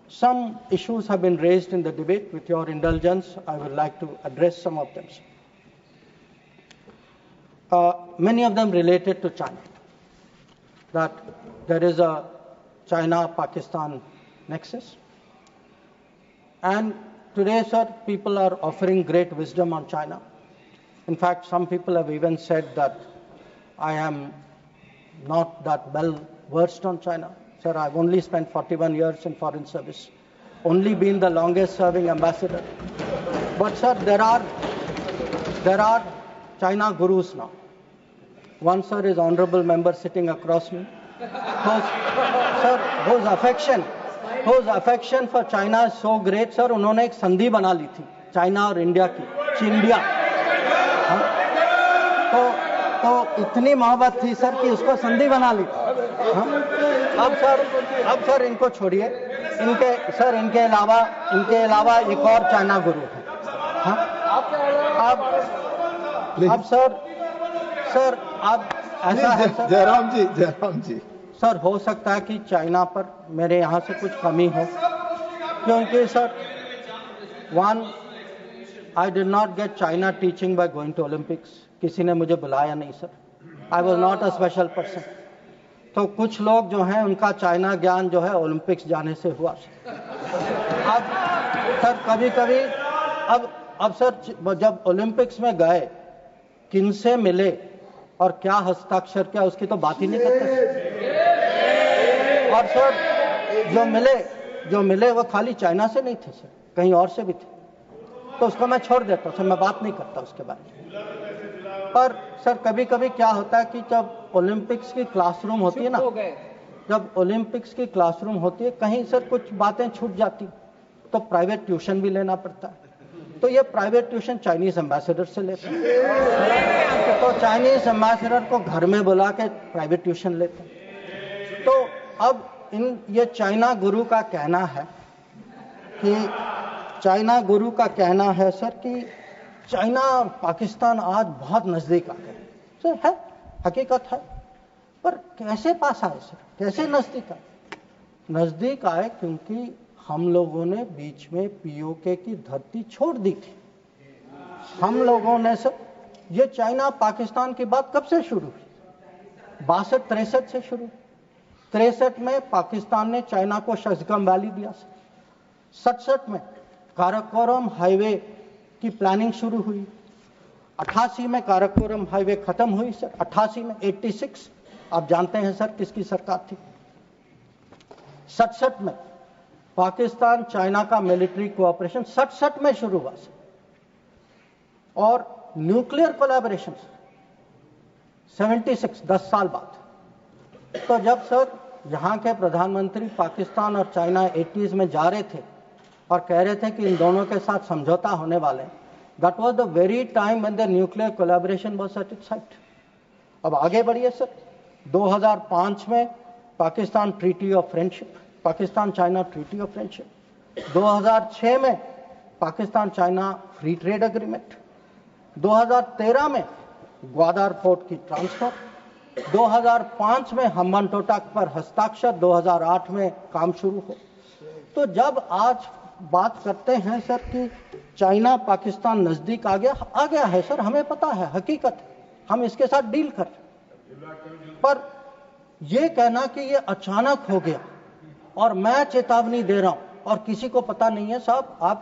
Some issues have been raised in the debate. With your indulgence, I would like to address some of them. Many of them related to China. That there is a China-Pakistan nexus. And today, sir, people are offering great wisdom on China. In fact, some people have even said that I am not that well versed on China. Sir, I've only spent 41 years in foreign service, only been the longest serving ambassador. But sir, there are China gurus now. One, sir, is honorable member sitting across me, whose affection for China is so great, sir, उन्होंने एक संधि बना ली थी China और India की, चिंडिया। तो इतनी मोहब्बत थी सर कि उसको संधि बना ली थी। अब सर इनको छोड़िए, इनके अलावा एक और चाइना गुरु है। अब सर अब ऐसा है सर, जयराम जी सर, हो सकता है कि चाइना पर मेरे यहाँ से कुछ कमी हो, क्योंकि sir one, I did not get China teaching by going to Olympics. किसी ने मुझे बुलाया नहीं sir, I was not a special person. तो कुछ लोग जो हैं उनका चाइना ज्ञान जो है ओलंपिक्स जाने से हुआ। अब सर कभी अब सर जब ओलंपिक्स में गए, किनसे मिले और क्या हस्ताक्षर किया, उसकी तो बात ही नहीं करते। और सर जो मिले वो खाली चाइना से नहीं थे सर, कहीं और से भी थे। तो उसको मैं छोड़ देता हूँ सर, मैं बात नहीं करता उसके बारे में। पर सर कभी कभी क्या होता है कि जब ओलंपिक्स की क्लासरूम होती है ना, कहीं सर कुछ बातें छूट जाती तो प्राइवेट ट्यूशन भी लेना पड़ता है। तो ये प्राइवेट ट्यूशन चाइनीज एम्बेसडर से लेते हैं, तो चाइनीज एम्बेसडर को घर में बुला के प्राइवेट ट्यूशन लेते हैं। तो अब ये चाइना गुरु का कहना है सर कि चाइना पाकिस्तान आज बहुत नजदीक आ गए। सर है, हकीकत है, पर कैसे पास आए सर, कैसे नजदीक आए? क्योंकि हम लोगों ने बीच में पीओके की धरती छोड़ दी थी। हम लोगों ने सर, ये चाइना पाकिस्तान की बात कब से शुरू हुई? 62-63 से शुरू। 63 में पाकिस्तान ने चाइना को शशगम वैली दिया सर। 67 में काराकोरम हाईवे की प्लानिंग शुरू हुई। 88 में काराकोरम हाईवे खत्म हुई सर। 88 में 86 आप जानते हैं सर किसकी सरकार थी। 67 में पाकिस्तान चाइना का मिलिट्री कोऑपरेशन 67 में शुरू हुआ सर। और न्यूक्लियर कोलैबोरेशन 76, 10 साल बाद। तो जब सर यहाँ के प्रधानमंत्री पाकिस्तान और चाइना 80s में जा रहे थे और कह रहे थे कि इन दोनों के साथ समझौता होने वाले, that was the very time when the nuclear collaboration was at its height. अब आगे बढ़िए सर, 2005 में Pakistan treaty of friendship, Pakistan China treaty of friendship. 2006 में Pakistan China free trade agreement. 2013 में ग्वादर पोर्ट की ट्रांसफर। 2005 में हम्बनटोटा पर हस्ताक्षर। 2008 में काम शुरू हो। तो जब आज बात करते हैं सर कि चाइना पाकिस्तान नजदीक आ गया है सर, हमें पता है, हकीकत है, हम इसके साथ डील कर रहे। पर यह कहना कि ये अचानक हो गया और मैं चेतावनी दे रहा हूं और किसी को पता नहीं है साहब, आप